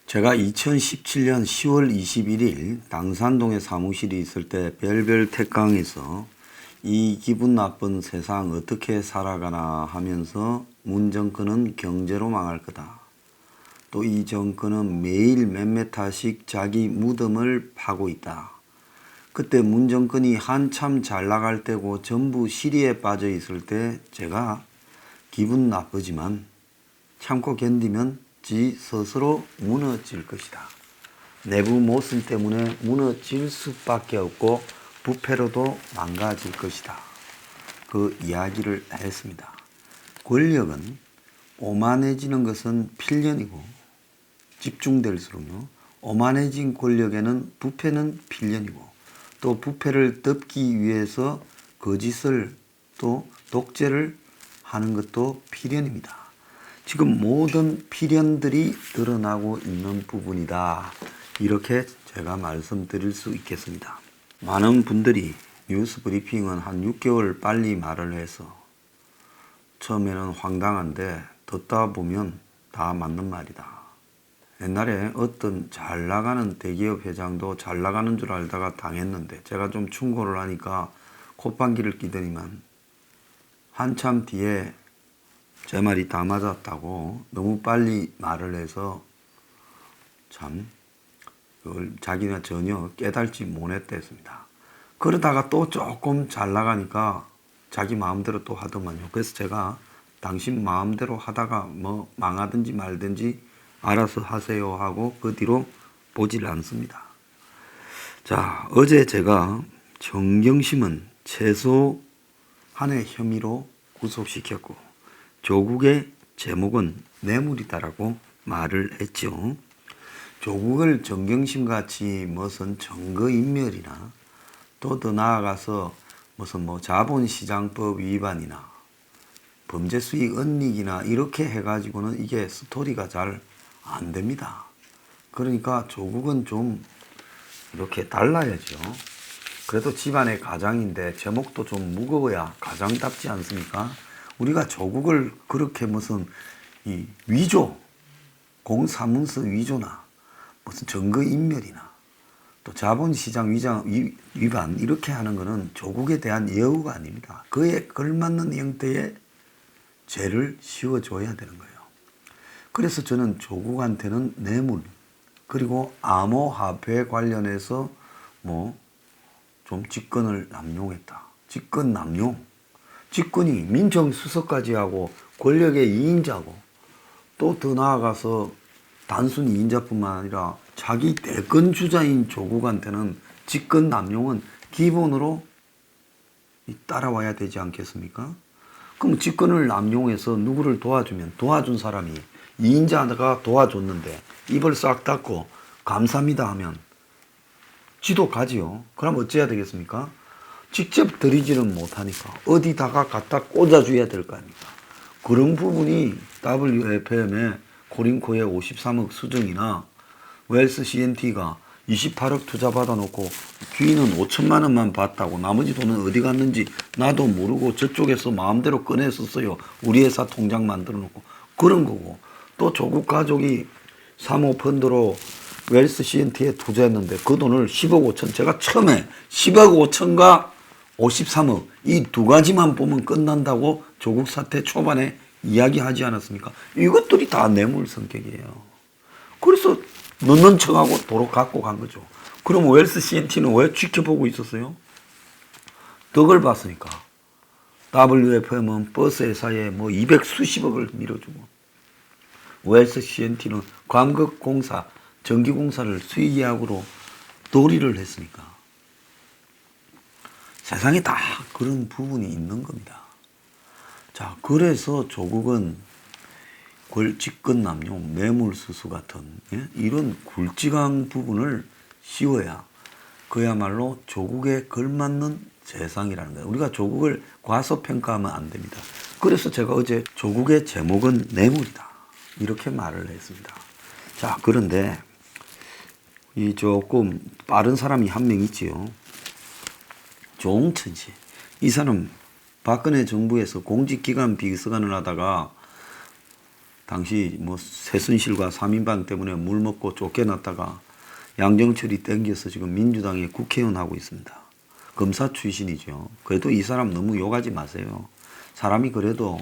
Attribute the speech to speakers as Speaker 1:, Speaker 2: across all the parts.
Speaker 1: 제가 2017년 10월 21일 당산동에 사무실이 있을 때 별별 택강에서 이 기분 나쁜 세상 어떻게 살아가나 하면서 문 정권은 경제로 망할 거다. 또 이 정권은 매일 몇몇 타씩 자기 무덤을 파고 있다. 그때 문 정권이 한참 잘 나갈 때고 전부 시리에 빠져 있을 때 제가 기분 나쁘지만 참고 견디면 지 스스로 무너질 것이다. 내부 모순 때문에 무너질 수밖에 없고 부패로도 망가질 것이다. 그 이야기를 했습니다. 권력은 오만해지는 것은 필연이고 집중될수록요. 오만해진 권력에는 부패는 필연이고 또 부패를 덮기 위해서 거짓을 또 독재를 하는 것도 필연입니다. 지금 모든 필연들이 드러나고 있는 부분이다. 이렇게 제가 말씀드릴 수 있겠습니다. 많은 분들이 뉴스 브리핑은 한 6개월 빨리 말을 해서 처음에는 황당한데 듣다 보면 다 맞는 말이다. 옛날에 어떤 잘 나가는 대기업 회장도 잘 나가는 줄 알다가 당했는데 제가 좀 충고를 하니까 콧방귀를 끼더니만 한참 뒤에 제 말이 다 맞았다고 너무 빨리 말을 해서 참 그걸 자기가 전혀 깨달지 못했댔습니다. 그러다가 또 조금 잘 나가니까 자기 마음대로 또 하더만요. 그래서 제가 당신 마음대로 하다가 뭐 망하든지 말든지 알아서 하세요 하고 그 뒤로 보질 않습니다. 자, 어제 제가 정경심은 최소 한해 혐의로 구속시켰고 조국의 제목은 뇌물이다라고 말을 했죠. 조국을 정경심같이 무슨 증거인멸이나 또 더 나아가서 무슨 뭐 자본시장법 위반이나 범죄수익 은닉이나 이렇게 해가지고는 이게 스토리가 잘 안 됩니다. 그러니까 조국은 좀 이렇게 달라야죠. 그래도 집안의 가장인데 제목도 좀 무거워야 가장답지 않습니까? 우리가 조국을 그렇게 무슨 이 위조, 공사문서 위조나 무슨 증거인멸이나 또 자본시장 위반 이렇게 하는 것은 조국에 대한 예우가 아닙니다. 그에 걸맞는 형태의 죄를 씌워줘야 되는 거예요. 그래서 저는 조국한테는 뇌물 그리고 암호화폐 관련해서 뭐 좀 직권을 남용했다. 직권 남용. 직권이 민정수석까지 하고 권력의 2인자고 또 더 나아가서 단순 2인자뿐만 아니라 자기 대권주자인 조국한테는 직권 남용은 기본으로 따라와야 되지 않겠습니까? 그럼 직권을 남용해서 누구를 도와주면 도와준 사람이 2인자가 도와줬는데 입을 싹 닫고 감사합니다 하면 지도 가지요. 그럼 어째야 되겠습니까? 직접 들이지는 못하니까 어디다가 갖다 꽂아줘야 될 거 아닙니까? 그런 부분이 WFM의 코링코의 53억 수정이나 웰스 CNT가 28억 투자 받아놓고 귀는 5천만 원만 받다고 나머지 돈은 어디 갔는지 나도 모르고 저쪽에서 마음대로 꺼내 썼어요. 우리 회사 통장 만들어 놓고 그런 거고 또 조국 가족이 사모펀드로 웰스 CNT에 투자했는데 그 돈을 10억 5천 제가 처음에 10억 5천과 53억 이 두 가지만 보면 끝난다고 조국 사태 초반에 이야기하지 않았습니까? 이것들이 다 뇌물 성격이에요. 그래서 넣는 척하고 도로 갖고 간 거죠. 그럼 웰스 CNT는 왜 지켜보고 있었어요? 덕을 봤으니까. WFM은 버스 회사에 뭐 200 수십억을 밀어주고 웰스 CNT는 광극공사, 전기공사를 수의계약으로 도리를 했으니까. 세상에 다 그런 부분이 있는 겁니다. 자, 그래서 조국은 직권 남용, 뇌물수수 같은 이런 굵직한 부분을 씌워야 그야말로 조국에 걸맞는 세상이라는 거예요. 우리가 조국을 과소평가하면 안 됩니다. 그래서 제가 어제 조국의 제목은 뇌물이다. 이렇게 말을 했습니다. 자, 그런데 이 조금 빠른 사람이 한 명 있지요. 조홍천 씨. 이 사람 박근혜 정부에서 공직기관 비서관을 하다가 당시 뭐 최순실과 3인방 때문에 물 먹고 쫓겨났다가 양정철이 땡겨서 지금 민주당의 국회의원 하고 있습니다. 검사 출신이죠. 그래도 이 사람 너무 욕하지 마세요. 사람이 그래도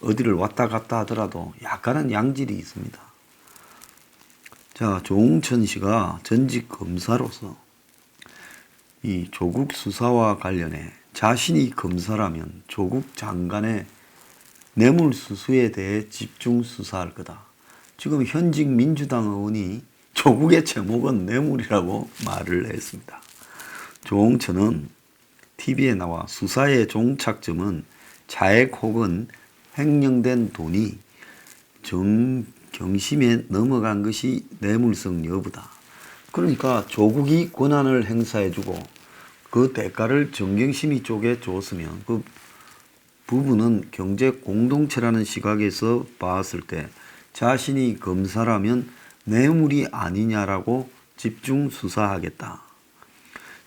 Speaker 1: 어디를 왔다 갔다 하더라도 약간은 양질이 있습니다. 자, 조응천 씨가 전직 검사로서 이 조국 수사와 관련해 자신이 검사라면 조국 장관의 뇌물수수에 대해 집중 수사할 거다. 지금 현직 민주당 의원이 조국의 제목은 뇌물이라고 말을 했습니다. 조응천은 TV에 나와 수사의 종착점은 차액 혹은 횡령된 돈이 경심에 넘어간 것이 뇌물성 여부다. 그러니까 조국이 권한을 행사해주고 그 대가를 정경심이 쪽에 줬으면 그 부분은 경제 공동체라는 시각에서 봤을 때 자신이 검사라면 뇌물이 아니냐라고 집중 수사하겠다.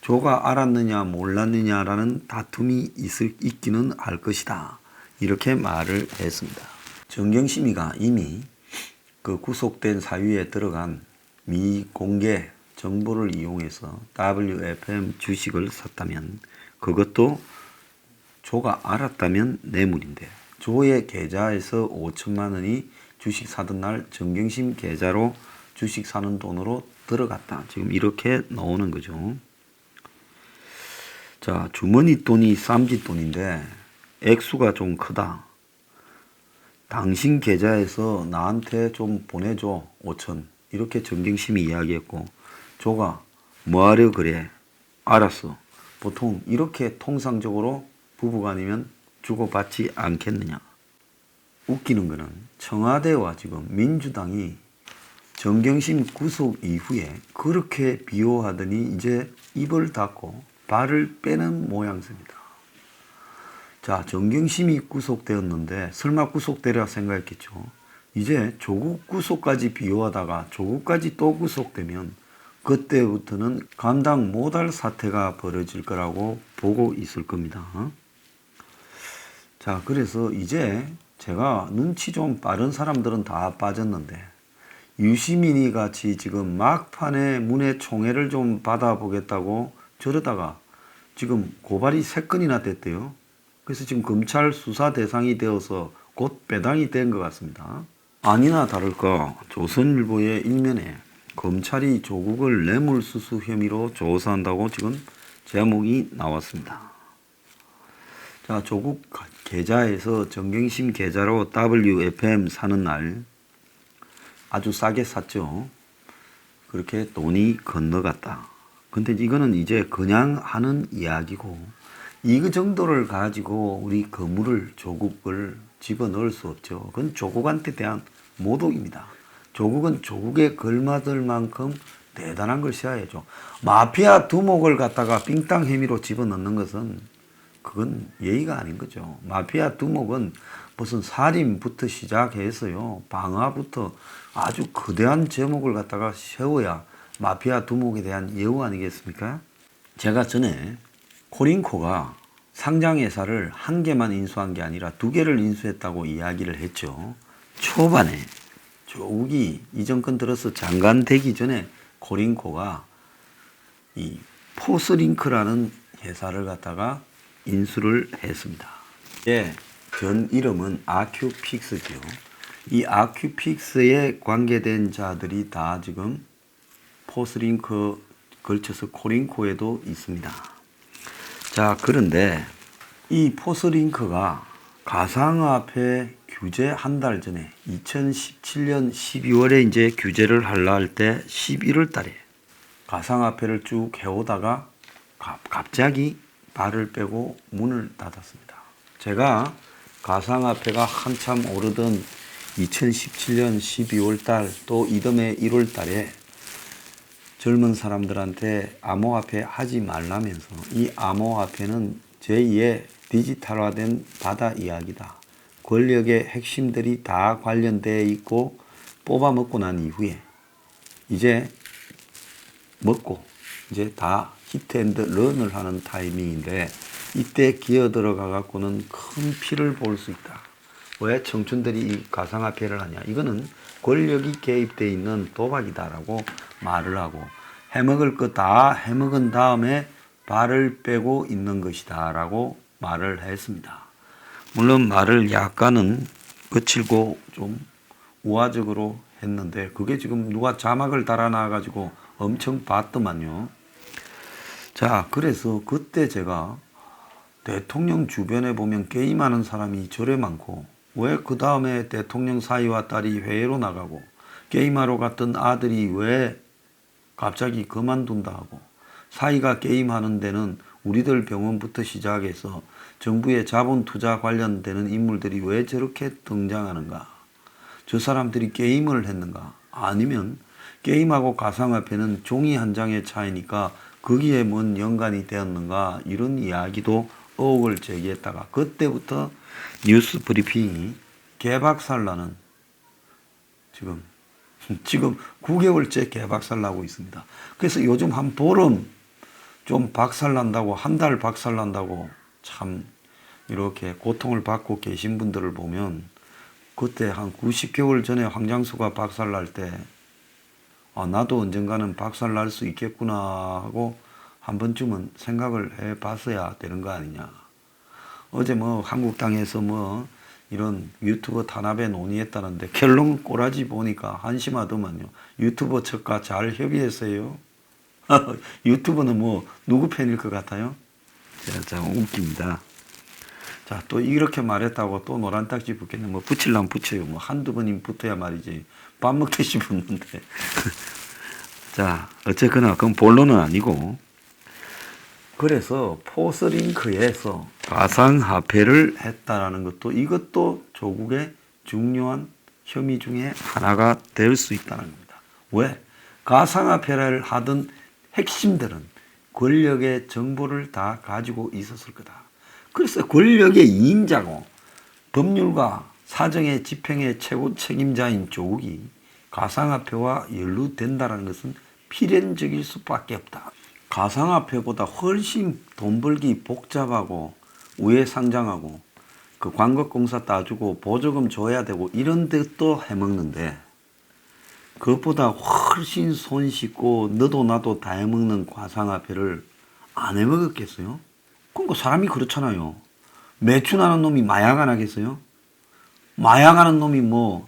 Speaker 1: 조가 알았느냐 몰랐느냐라는 다툼이 있기는 할 것이다. 이렇게 말을 했습니다. 정경심이가 이미 그 구속된 사유에 들어간 미공개 정보를 이용해서 WFM 주식을 샀다면 그것도 조가 알았다면 뇌물인데 조의 계좌에서 5천만 원이 주식 사던 날 정경심 계좌로 주식 사는 돈으로 들어갔다. 지금 이렇게 나오는 거죠. 자, 주머니 돈이 쌈짓 돈인데 액수가 좀 크다. 당신 계좌에서 나한테 좀 보내줘 5천. 이렇게 정경심이 이야기했고 조가 뭐하려 그래? 알았어. 보통 이렇게 통상적으로 부부간이면 주고받지 않겠느냐. 웃기는 거는 청와대와 지금 민주당이 정경심 구속 이후에 그렇게 비호하더니 이제 입을 닫고 발을 빼는 모양새입니다. 자, 정경심이 구속되었는데 설마 구속되리라 생각했겠죠. 이제 조국 구속까지 비호하다가 조국까지 또 구속되면 그때부터는 감당 못할 사태가 벌어질 거라고 보고 있을 겁니다. 자, 그래서 이제 제가 눈치 좀 빠른 사람들은 다 빠졌는데 유시민이 같이 지금 막판에 문의 총애를 좀 받아보겠다고 저러다가 지금 고발이 3건이나 됐대요. 그래서 지금 검찰 수사 대상이 되어서 곧 배당이 된 것 같습니다. 아니나 다를까 조선일보의 일면에 검찰이 조국을 뇌물수수 혐의로 조사한다고 지금 제목이 나왔습니다. 자, 조국 계좌에서 정경심 계좌로 WFM 사는 날 아주 싸게 샀죠. 그렇게 돈이 건너갔다. 근데 이거는 이제 그냥 하는 이야기고 이 정도를 가지고 우리 거물을 조국을 집어넣을 수 없죠. 그건 조국한테 대한 모독입니다. 조국은 조국에 걸맞을 만큼 대단한 걸 써야죠. 마피아 두목을 갖다가 삥땅 혐의로 집어넣는 것은 그건 예의가 아닌 거죠. 마피아 두목은 무슨 살인부터 시작해서요, 방화부터 아주 거대한 제목을 갖다가 세워야 마피아 두목에 대한 예우 아니겠습니까? 제가 전에 코링코가 상장회사를 한 개만 인수한 게 아니라 2개를 인수했다고 이야기를 했죠. 초반에 조국이 이 정권 들어서 장관 되기 전에 코링코가 이 포스링크라는 회사를 갖다가 인수를 했습니다. 예, 전 이름은 아큐픽스죠. 이 아큐픽스에 관계된 자들이 다 지금 포스링크 걸쳐서 코링코에도 있습니다. 자, 그런데 이 포스링크가 가상화폐 규제 한 달 전에 2017년 12월에 이제 규제를 하려 할 때 11월 달에 가상화폐를 쭉 해오다가 갑자기 발을 빼고 문을 닫았습니다. 제가 가상화폐가 한참 오르던 2017년 12월 달 또 이듬해 1월 달에 젊은 사람들한테 암호화폐 하지 말라면서 이 암호화폐는 제2의 디지털화된 바다 이야기다. 권력의 핵심들이 다 관련되어 있고 뽑아먹고 난 이후에 이제 먹고 이제 다 히트앤런을 하는 타이밍인데 이때 기어 들어가 갖고는 큰 피를 볼 수 있다. 왜 청춘들이 이 가상화폐를 하냐. 이거는 권력이 개입되어 있는 도박이다라고 말을 하고 해먹을 거 다 해먹은 다음에 발을 빼고 있는 것이다 라고 말을 했습니다. 물론 말을 약간은 거칠고 좀 우화적으로 했는데 그게 지금 누가 자막을 달아놔 가지고 엄청 봤더만요. 자, 그래서 그때 제가 대통령 주변에 보면 게임하는 사람이 저래 많고 왜 그 다음에 대통령 사위와 딸이 해외로 나가고 게임하러 갔던 아들이 왜 갑자기 그만둔다 하고 사위가 게임하는 데는 우리들 병원부터 시작해서 정부의 자본 투자 관련되는 인물들이 왜 저렇게 등장하는가? 저 사람들이 게임을 했는가? 아니면 게임하고 가상화폐는 종이 한 장의 차이니까 거기에 뭔 연관이 되었는가? 이런 이야기도 의혹을 제기했다가 그때부터 뉴스 브리핑이 개박살나는 지금 9개월째 개박살나고 있습니다. 그래서 요즘 한 보름 좀 박살난다고 한 달 박살난다고 참 이렇게 고통을 받고 계신 분들을 보면 그때 한 90개월 전에 황장수가 박살날 때 나도 언젠가는 박살날 수 있겠구나 하고 한 번쯤은 생각을 해 봤어야 되는 거 아니냐. 어제 뭐 한국당에서 뭐 이런 유튜버 탄압에 논의했다는데 결론 꼬라지 보니까 한심하더만요. 유튜버 측과 잘 협의했어요. 유튜버는 뭐 누구 편일 것 같아요? 참 웃깁니다. 자, 또 이렇게 말했다고 또 노란 딱지 붙겠네. 뭐 붙일라면 붙여요. 뭐 한두 번이면 붙어야 말이지. 밥 먹듯이 붙는데. 자, 어쨌거나 그건 본론은 아니고 그래서 포스링크에서 가상화폐를 했다라는 것도 이것도 조국의 중요한 혐의 중에 하나가 될 수 있다는 겁니다. 왜? 가상화폐를 하던 핵심들은 권력의 정보를 다 가지고 있었을 거다. 그래서 권력의 2인자고 법률과 사정의 집행의 최고 책임자인 조국이 가상화폐와 연루된다는 것은 필연적일 수밖에 없다. 가상화폐보다 훨씬 돈 벌기 복잡하고 우회상장하고 그 광고공사 따주고 보조금 줘야 되고 이런 데도 해먹는데 그것보다 훨씬 손쉽고 너도 나도 다 해먹는 가상화폐를 안 해먹었겠어요? 그러니까 사람이 그렇잖아요. 매춘하는 놈이 마약 안 하겠어요? 마약하는 놈이 뭐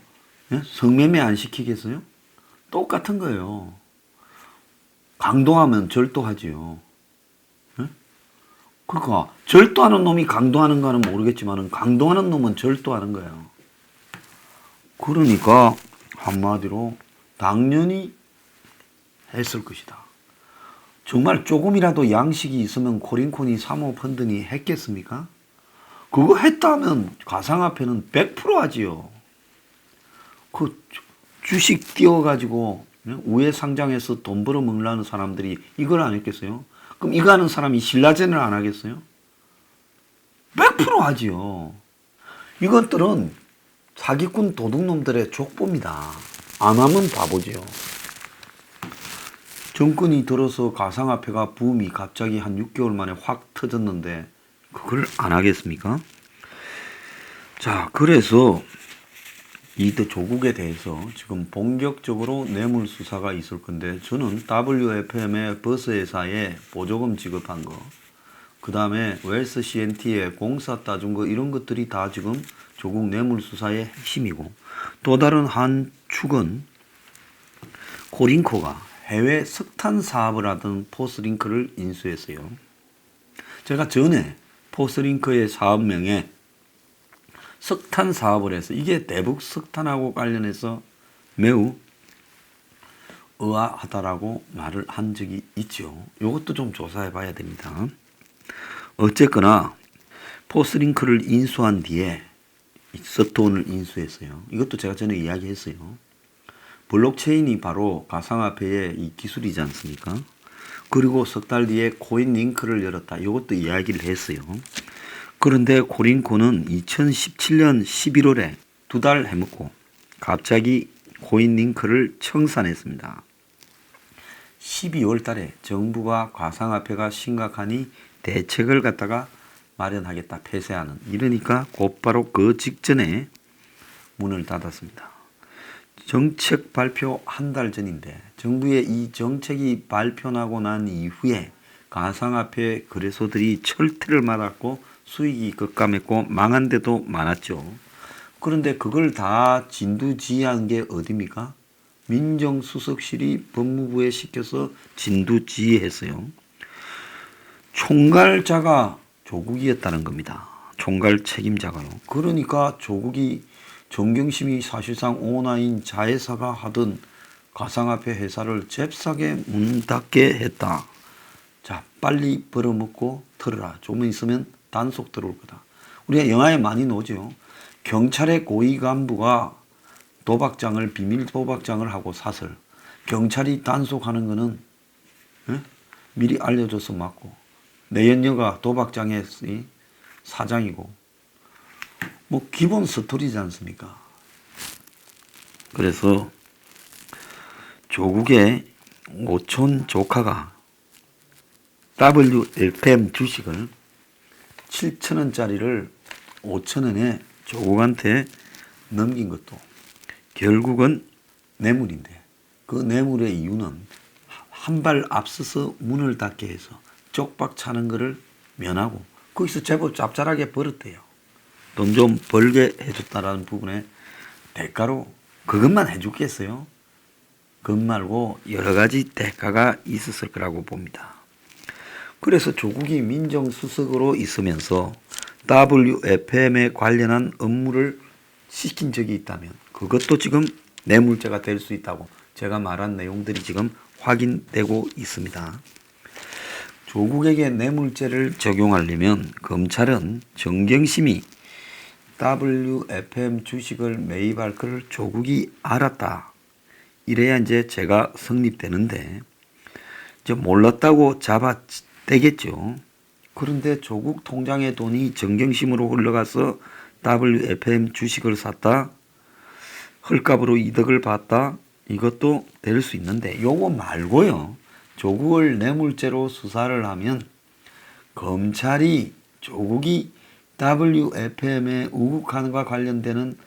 Speaker 1: 성매매 안 시키겠어요? 똑같은 거예요. 강도하면 절도하지요. 그러니까 절도하는 놈이 강도하는 거는 모르겠지만 강도하는 놈은 절도하는 거예요. 그러니까 한마디로 당연히 했을 것이다. 정말 조금이라도 양식이 있으면 코린콘이 사모펀드니 했겠습니까? 그거 했다면 가상화폐는 100% 하지요. 그 주식 띄워가지고 우회상장해서 돈 벌어먹으려는 사람들이 이걸 안 했겠어요? 그럼 이거 하는 사람이 신라젠을 안 하겠어요? 100% 하지요. 이것들은 사기꾼 도둑놈들의 족보입니다. 안 하면 바보지요. 정권이 들어서 가상화폐가 붐이 갑자기 한 6개월 만에 확 터졌는데 그걸 안 하겠습니까? 자, 그래서 이때 조국에 대해서 지금 본격적으로 뇌물수사가 있을 건데 저는 WFM의 버스회사에 보조금 지급한 거 그 다음에 웰스 CNT에 공사 따준 거 이런 것들이 다 지금 조국 뇌물수사의 핵심이고 또 다른 한 축은 코링코가 해외 석탄 사업을 하던 포스링크를 인수했어요. 제가 전에 포스링크의 사업명에 석탄 사업을 해서 이게 대북 석탄하고 관련해서 매우 의아하다라고 말을 한 적이 있죠. 이것도 좀 조사해 봐야 됩니다. 어쨌거나 포스링크를 인수한 뒤에 서톤을 인수했어요. 이것도 제가 전에 이야기했어요. 블록체인이 바로 가상화폐의 이 기술이지 않습니까? 그리고 석 달 뒤에 코인링크를 열었다. 이것도 이야기를 했어요. 그런데 코린코는 2017년 11월에 2달 해먹고 갑자기 코인링크를 청산했습니다. 12월 달에 정부가 가상화폐가 심각하니 대책을 갖다가 마련하겠다 폐쇄하는 이러니까 곧바로 그 직전에 문을 닫았습니다. 정책 발표 한 달 전인데 정부의 이 정책이 발표나고 난 이후에 가상화폐 거래소들이 철퇴를 맞았고 수익이 급감했고 망한 데도 많았죠. 그런데 그걸 다 진두지휘한 게 어디입니까? 민정수석실이 법무부에 시켜서 진두지휘했어요. 총괄자가 조국이었다는 겁니다. 총괄 책임자가요. 그러니까 조국이 정경심이 사실상 오나인 자회사가 하던 가상화폐 회사를 잽싸게 문 닫게 했다. 자, 빨리 벌어먹고 털어라. 조금 있으면 단속 들어올 거다. 우리가 영화에 많이 나오죠. 경찰의 고위 간부가 도박장을 비밀 도박장을 하고 사설. 경찰이 단속하는 거는 미리 알려줘서 맞고 내연녀가 도박장의 사장이고 뭐 기본 스토리지 않습니까? 그래서 조국의 오촌 조카가 WFM 주식을 7,000원짜리를 5,000원에 조국한테 넘긴 것도 결국은 뇌물인데 그 뇌물의 이유는 한 발 앞서서 문을 닫게 해서 쪽박 차는 거를 면하고 거기서 제법 짭짤하게 벌었대요. 돈 좀 벌게 해줬다라는 부분에 대가로 그것만 해줬겠어요? 그것 말고 여러 가지 대가가 있었을 거라고 봅니다. 그래서 조국이 민정수석으로 있으면서 WFM에 관련한 업무를 시킨 적이 있다면 그것도 지금 뇌물죄가 될 수 있다고 제가 말한 내용들이 지금 확인되고 있습니다. 조국에게 뇌물죄를 적용하려면 검찰은 정경심이 WFM 주식을 매입할 걸 조국이 알았다. 이래야 이제 죄가 성립되는데 이제 몰랐다고 잡아떼겠죠. 그런데 조국 통장의 돈이 정경심으로 흘러가서 WFM 주식을 샀다. 헐값으로 이득을 봤다. 이것도 될 수 있는데 요거 말고요. 조국을 뇌물죄로 수사를 하면 검찰이 조국이 WFM에 우국하는 것과 관련되는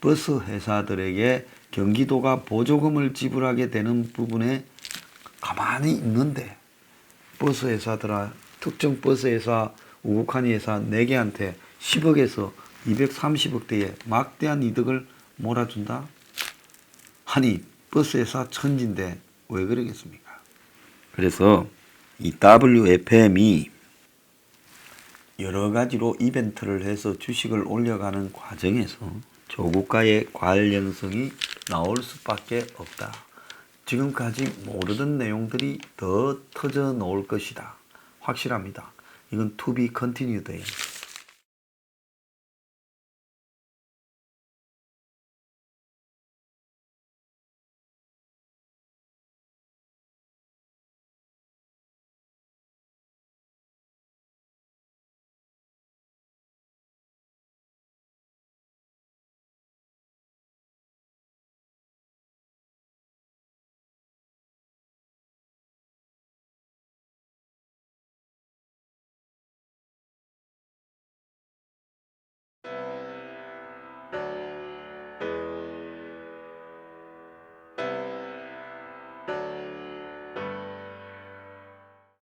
Speaker 1: 버스 회사들에게 경기도가 보조금을 지불하게 되는 부분에 가만히 있는데 버스 회사들아 특정 버스 회사 우국한 회사 4개한테 10억에서 230억대의 막대한 이득을 몰아준다? 아니 버스 회사 천지인데 왜 그러겠습니까? 그래서 이 WFM이 여러 가지로 이벤트를 해서 주식을 올려가는 과정에서 조국과의 관련성이 나올 수밖에 없다. 지금까지 모르던 내용들이 더 터져 나올 것이다. 확실합니다. 이건 to be continued예요.